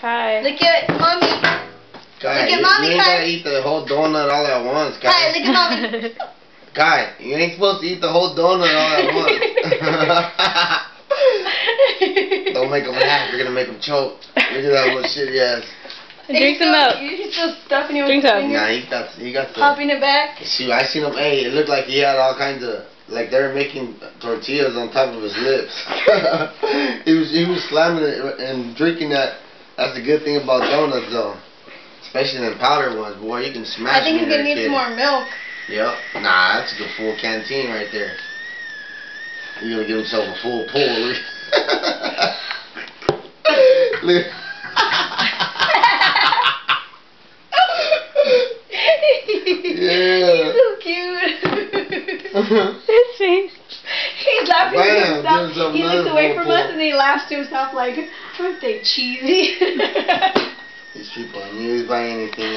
Kai. Look at mommy. Kai, Look at mommy, you ain't Kai. gotta eat the whole donut all at once, Kai. Kai, look at mommy. Kai, you ain't supposed to eat the whole donut all at once. Don't make him laugh. You're gonna make him choke. Look at that little shitty ass. Drink some milk. You're still stuffing it with Drink your some. finger? Nah, he got the... Popping it back? Shoot, I seen him, hey, it looked like he had all kinds of, like they were making tortillas on top of his lips. he was slamming it and drinking that. That's the good thing about donuts though. Especially them powder ones, boy, you can smash I think them he's in gonna there, need some more milk. Yep. Nah, that's a good full canteen right there. He's gonna give himself a full pull. Look. Yeah. He's so cute. His face. He's laughing Bam, to gives himself. himself He looks another away full from us pull. and he laughs to himself like, aren't they cheesy? These people, I knew he'd buy anything,